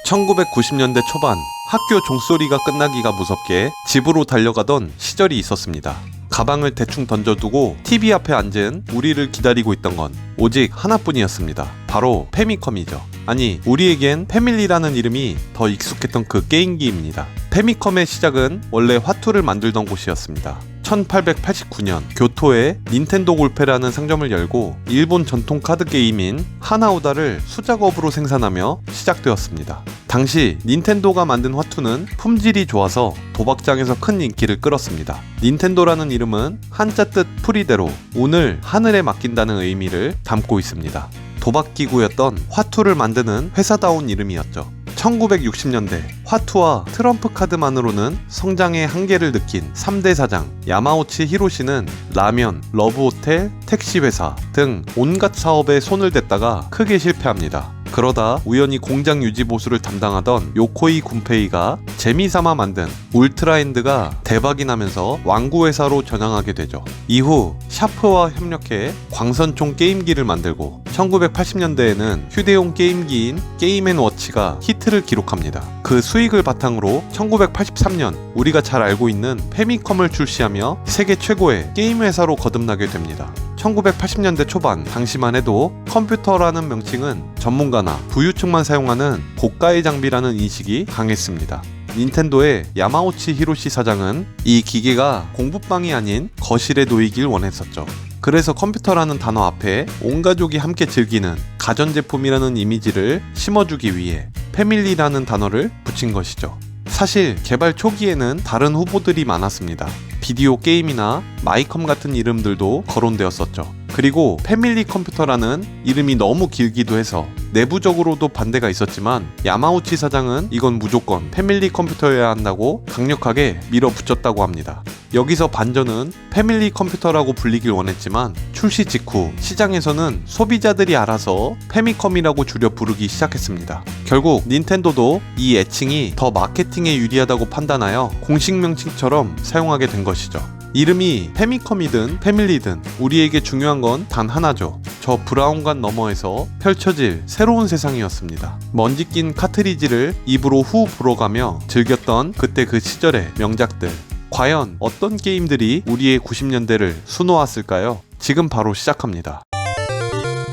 1990년대 초반 학교 종소리가 끝나기가 무섭게 집으로 달려가던 시절이 있었습니다. 가방을 대충 던져두고 TV 앞에 앉은 우리를 기다리고 있던 건 오직 하나뿐이었습니다. 바로 페미컴이죠. 아니, 우리에겐 패밀리라는 이름이 더 익숙했던 그 게임기입니다. 페미컴의 시작은 원래 화투를 만들던 곳이었습니다. 1889년 교토에 닌텐도 골페라는 상점을 열고 일본 전통 카드 게임인 하나오다를 수작업으로 생산하며 시작되었습니다. 당시 닌텐도가 만든 화투는 품질이 좋아서 도박장에서 큰 인기를 끌었습니다. 닌텐도라는 이름은 한자 뜻 풀이대로 운을 하늘에 맡긴다는 의미를 담고 있습니다. 도박기구였던 화투를 만드는 회사다운 이름이었죠. 1960년대 화투와 트럼프 카드만으로는 성장의 한계를 느낀 3대 사장 야마우치 히로시는 라면, 러브호텔, 택시회사 등 온갖 사업에 손을 댔다가 크게 실패합니다. 그러다 우연히 공장 유지 보수를 담당하던 요코이 군페이가 재미삼아 만든 울트라핸드가 대박이 나면서 왕구회사로 전향하게 되죠. 이후 샤프와 협력해 광선총 게임기를 만들고 1980년대에는 휴대용 게임기인 게임앤워치가 히트를 기록합니다. 그 수익을 바탕으로 1983년 우리가 잘 알고 있는 페미컴을 출시하며 세계 최고의 게임 회사로 거듭나게 됩니다. 1980년대 초반 당시만 해도 컴퓨터라는 명칭은 전문가나 부유층만 사용하는 고가의 장비라는 인식이 강했습니다. 닌텐도의 야마우치 히로시 사장은 이 기계가 공부방이 아닌 거실에 놓이길 원했었죠. 그래서 컴퓨터라는 단어 앞에 온 가족이 함께 즐기는 가전제품이라는 이미지를 심어주기 위해 패밀리라는 단어를 붙인 것이죠. 사실 개발 초기에는 다른 후보들이 많았습니다. 비디오 게임이나 마이컴 같은 이름들도 거론되었었죠. 그리고 패밀리 컴퓨터라는 이름이 너무 길기도 해서 내부적으로도 반대가 있었지만 야마우치 사장은 이건 무조건 패밀리 컴퓨터여야 한다고 강력하게 밀어붙였다고 합니다. 여기서 반전은 패밀리 컴퓨터라고 불리길 원했지만 출시 직후 시장에서는 소비자들이 알아서 페미컴이라고 줄여 부르기 시작했습니다. 결국 닌텐도도 이 애칭이 더 마케팅에 유리하다고 판단하여 공식 명칭처럼 사용하게 된 것이죠. 이름이 페미컴이든 패밀리든 우리에게 중요한 건 단 하나죠. 저 브라운관 너머에서 펼쳐질 새로운 세상이었습니다. 먼지 낀 카트리지를 입으로 후 불어가며 즐겼던 그때 그 시절의 명작들. 과연 어떤 게임들이 우리의 90년대를 수놓았을까요? 지금 바로 시작합니다.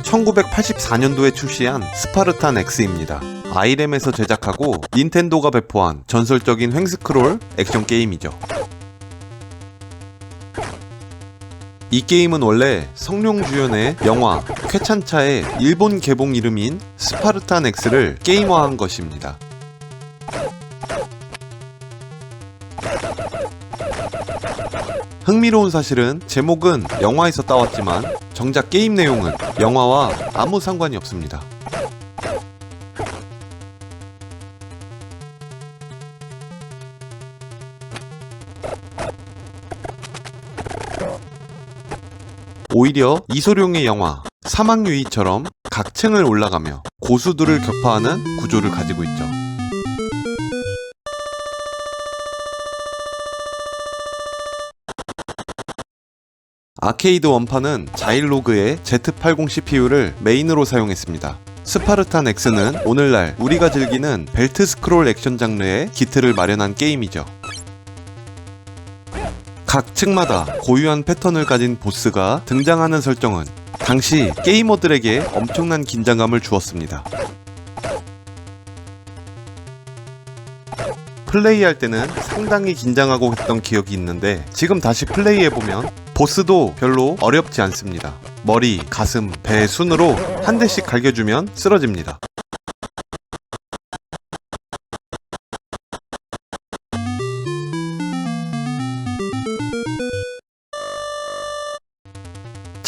1984년도에 출시한 스파르탄 X입니다. 아이램에서 제작하고 닌텐도가 배포한 전설적인 횡스크롤 액션 게임이죠. 이 게임은 원래 성룡주연의 영화 쾌찬차의 일본 개봉 이름인 스파르탄 X를 게임화한 것입니다. 흥미로운 사실은 제목은 영화에서 따왔지만 정작 게임 내용은 영화와 아무 상관이 없습니다. 오히려 이소룡의 영화 사막유이처럼 각 층을 올라가며 고수들을 격파하는 구조를 가지고 있죠. 아케이드 원판은 자일로그의 Z80 CPU를 메인으로 사용했습니다. 스파르탄 X는 오늘날 우리가 즐기는 벨트 스크롤 액션 장르의 기틀을 마련한 게임이죠. 각 층마다 고유한 패턴을 가진 보스가 등장하는 설정은 당시 게이머들에게 엄청난 긴장감을 주었습니다. 플레이할 때는 상당히 긴장하고 했던 기억이 있는데 지금 다시 플레이해보면 보스도 별로 어렵지 않습니다. 머리, 가슴, 배 순으로 한 대씩 갈겨주면 쓰러집니다.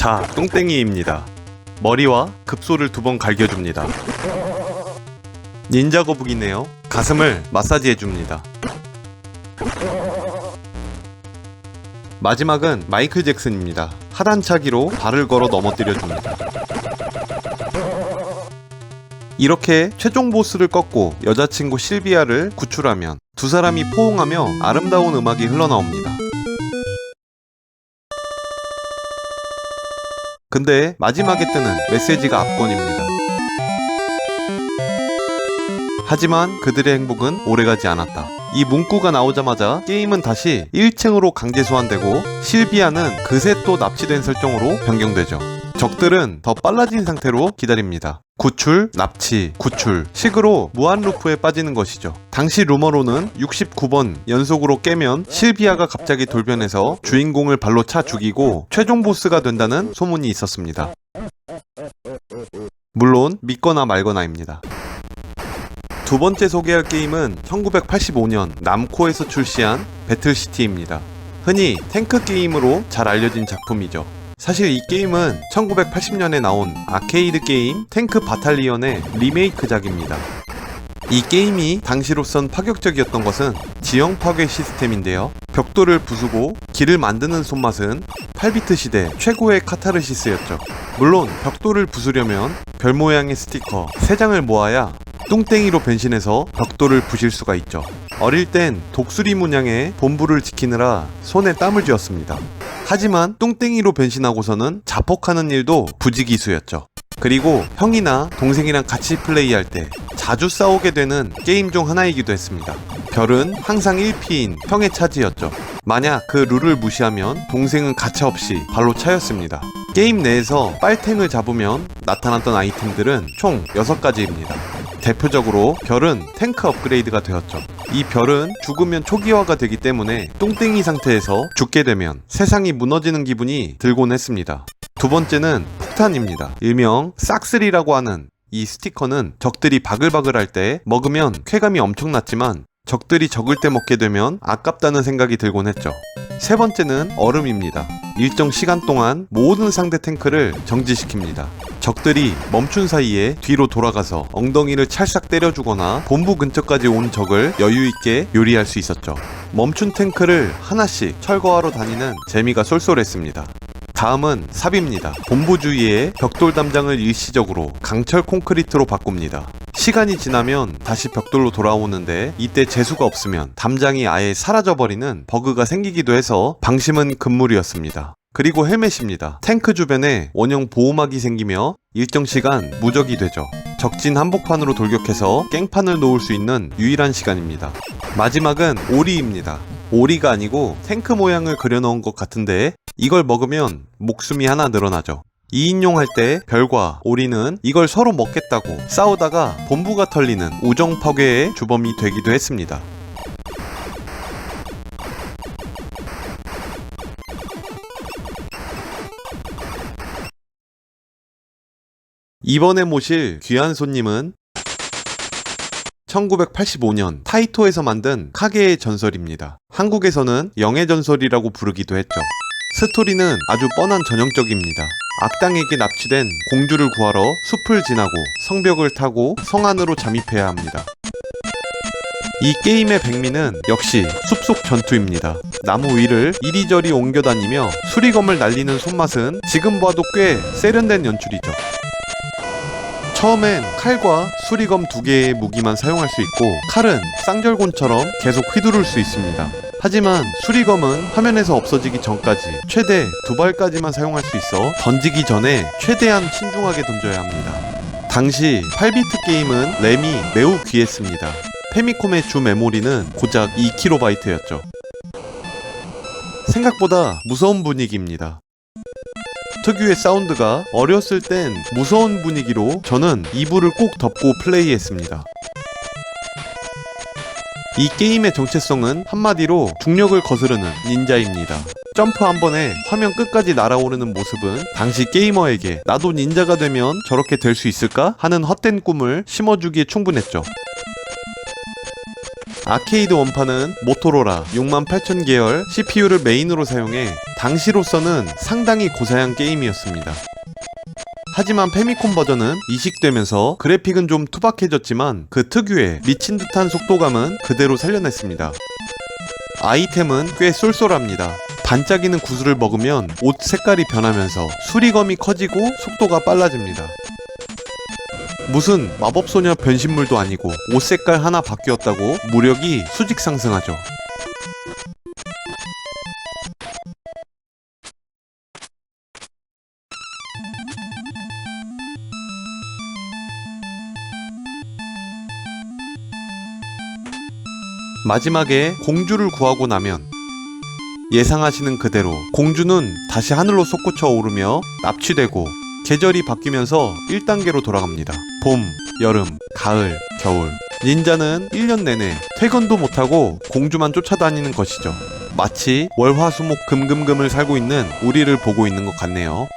자, 똥땡이입니다. 머리와 급소를 2번 갈겨줍니다. 닌자 거북이네요. 가슴을 마사지해줍니다. 마지막은 마이클 잭슨입니다. 하단차기로 발을 걸어 넘어뜨려줍니다. 이렇게 최종 보스를 꺾고 여자친구 실비아를 구출하면 두 사람이 포옹하며 아름다운 음악이 흘러나옵니다. 근데 마지막에 뜨는 메시지가 압권입니다. 하지만 그들의 행복은 오래가지 않았다. 이 문구가 나오자마자 게임은 다시 1층으로 강제 소환되고 실비아는 그새 또 납치된 설정으로 변경되죠. 적들은 더 빨라진 상태로 기다립니다. 구출, 납치, 구출 식으로 무한 루프에 빠지는 것이죠. 당시 루머로는 69번 연속으로 깨면 실비아가 갑자기 돌변해서 주인공을 발로 차 죽이고 최종 보스가 된다는 소문이 있었습니다. 물론 믿거나 말거나입니다. 두 번째 소개할 게임은 1985년 남코에서 출시한 배틀시티입니다. 흔히 탱크 게임으로 잘 알려진 작품이죠. 사실 이 게임은 1980년에 나온 아케이드 게임 탱크 바탈리언의 리메이크작입니다. 이 게임이 당시로선 파격적이었던 것은 지형 파괴 시스템인데요. 벽돌을 부수고 길을 만드는 손맛은 8비트 시대 최고의 카타르시스였죠. 물론 벽돌을 부수려면 별 모양의 스티커 3장을 모아야 뚱땡이로 변신해서 벽돌을 부실 수가 있죠. 어릴 땐 독수리 문양의 본부를 지키느라 손에 땀을 쥐었습니다. 하지만 뚱땡이로 변신하고서는 자폭하는 일도 부지기수였죠. 그리고 형이나 동생이랑 같이 플레이할 때 자주 싸우게 되는 게임 중 하나이기도 했습니다. 별은 항상 1피인 형의 차지였죠. 만약 그 룰을 무시하면 동생은 가차없이 발로 차였습니다. 게임 내에서 빨탱을 잡으면 나타났던 아이템들은 총 6가지입니다. 대표적으로 별은 탱크 업그레이드가 되었죠. 이 별은 죽으면 초기화가 되기 때문에 똥땡이 상태에서 죽게 되면 세상이 무너지는 기분이 들곤 했습니다. 두 번째는 폭탄입니다. 일명 싹쓸이라고 하는 이 스티커는 적들이 바글바글할 때 먹으면 쾌감이 엄청났지만 적들이 적을 때 먹게 되면 아깝다는 생각이 들곤 했죠. 세 번째는 얼음입니다. 일정 시간 동안 모든 상대 탱크를 정지시킵니다. 적들이 멈춘 사이에 뒤로 돌아가서 엉덩이를 찰싹 때려주거나 본부 근처까지 온 적을 여유있게 요리할 수 있었죠. 멈춘 탱크를 하나씩 철거하러 다니는 재미가 쏠쏠했습니다. 다음은 삽입니다. 본부 주위에 벽돌 담장을 일시적으로 강철 콘크리트로 바꿉니다. 시간이 지나면 다시 벽돌로 돌아오는데 이때 재수가 없으면 담장이 아예 사라져버리는 버그가 생기기도 해서 방심은 금물이었습니다. 그리고 헬멧입니다. 탱크 주변에 원형 보호막이 생기며 일정 시간 무적이 되죠. 적진 한복판으로 돌격해서 깽판을 놓을 수 있는 유일한 시간입니다. 마지막은 오리입니다. 오리가 아니고 탱크 모양을 그려놓은 것 같은데 이걸 먹으면 목숨이 하나 늘어나죠. 2인용 할 때 별과 오리는 이걸 서로 먹겠다고 싸우다가 본부가 털리는 우정 파괴의 주범이 되기도 했습니다. 이번에 모실 귀한 손님은 1985년 타이토에서 만든 카게의 전설입니다. 한국에서는 영의 전설이라고 부르기도 했죠. 스토리는 아주 뻔한 전형적입니다. 악당에게 납치된 공주를 구하러 숲을 지나고 성벽을 타고 성 안으로 잠입해야 합니다. 이 게임의 백미는 역시 숲속 전투입니다. 나무 위를 이리저리 옮겨다니며 수리검을 날리는 손맛은 지금 봐도 꽤 세련된 연출이죠. 처음엔 칼과 수리검 2개의 무기만 사용할 수 있고 칼은 쌍절곤처럼 계속 휘두를 수 있습니다. 하지만 수리검은 화면에서 없어지기 전까지 최대 2발까지만 사용할 수 있어 던지기 전에 최대한 신중하게 던져야 합니다. 당시 8비트 게임은 램이 매우 귀했습니다. 페미콤의 주 메모리는 고작 2KB였죠. 생각보다 무서운 분위기입니다. 특유의 사운드가 어렸을 땐 무서운 분위기로 저는 이불을 꼭 덮고 플레이했습니다. 이 게임의 정체성은 한마디로 중력을 거스르는 닌자입니다. 점프 한 번에 화면 끝까지 날아오르는 모습은 당시 게이머에게 나도 닌자가 되면 저렇게 될 수 있을까? 하는 헛된 꿈을 심어주기에 충분했죠. 아케이드 원판은 모토로라 68000 계열 CPU를 메인으로 사용해 당시로서는 상당히 고사양 게임이었습니다. 하지만 페미콤 버전은 이식되면서 그래픽은 좀 투박해졌지만 그 특유의 미친 듯한 속도감은 그대로 살려냈습니다. 아이템은 꽤 쏠쏠합니다. 반짝이는 구슬을 먹으면 옷 색깔이 변하면서 수리검이 커지고 속도가 빨라집니다. 무슨 마법소녀 변신물도 아니고 옷 색깔 하나 바뀌었다고 무력이 수직 상승하죠. 마지막에 공주를 구하고 나면 예상하시는 그대로 공주는 다시 하늘로 솟구쳐 오르며 납치되고 계절이 바뀌면서 1단계로 돌아갑니다. 봄, 여름, 가을, 겨울. 닌자는 1년 내내 퇴근도 못하고 공주만 쫓아다니는 것이죠. 마치 월화수목 금금금을 살고 있는 우리를 보고 있는 것 같네요.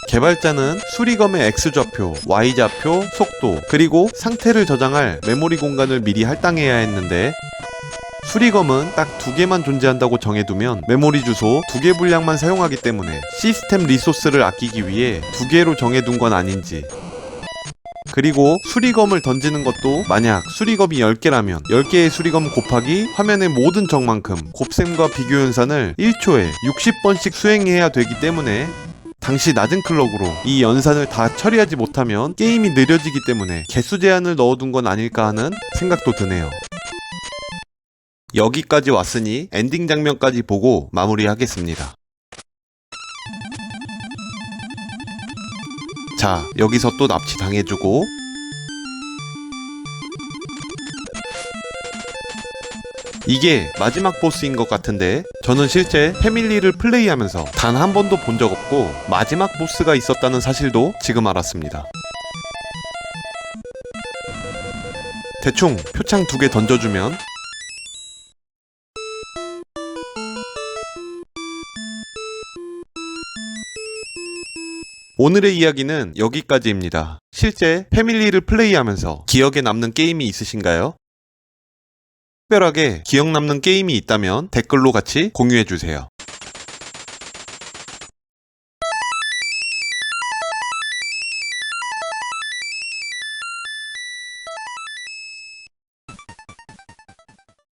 개발자는 수리검의 X좌표, Y좌표, 속도, 그리고 상태를 저장할 메모리 공간을 미리 할당해야 했는데 수리검은 딱 2개만 존재한다고 정해두면 메모리 주소 2개 분량만 사용하기 때문에 시스템 리소스를 아끼기 위해 2개로 정해둔 건 아닌지, 그리고 수리검을 던지는 것도 만약 수리검이 10개라면 10개의 수리검 곱하기 화면의 모든 적만큼 곱셈과 비교 연산을 1초에 60번씩 수행해야 되기 때문에 당시 낮은 클럭으로 이 연산을 다 처리하지 못하면 게임이 느려지기 때문에 개수 제한을 넣어둔 건 아닐까 하는 생각도 드네요. 여기까지 왔으니 엔딩 장면까지 보고 마무리하겠습니다. 자, 여기서 또 납치 당해주고 이게 마지막 보스인 것 같은데 저는 실제 패밀리를 플레이하면서 단 한 번도 본 적 없고 마지막 보스가 있었다는 사실도 지금 알았습니다. 대충 표창 2개 던져주면 오늘의 이야기는 여기까지입니다. 실제 패밀리를 플레이하면서 기억에 남는 게임이 있으신가요? 특별하게 기억 남는 게임이 있다면 댓글로 같이 공유해주세요.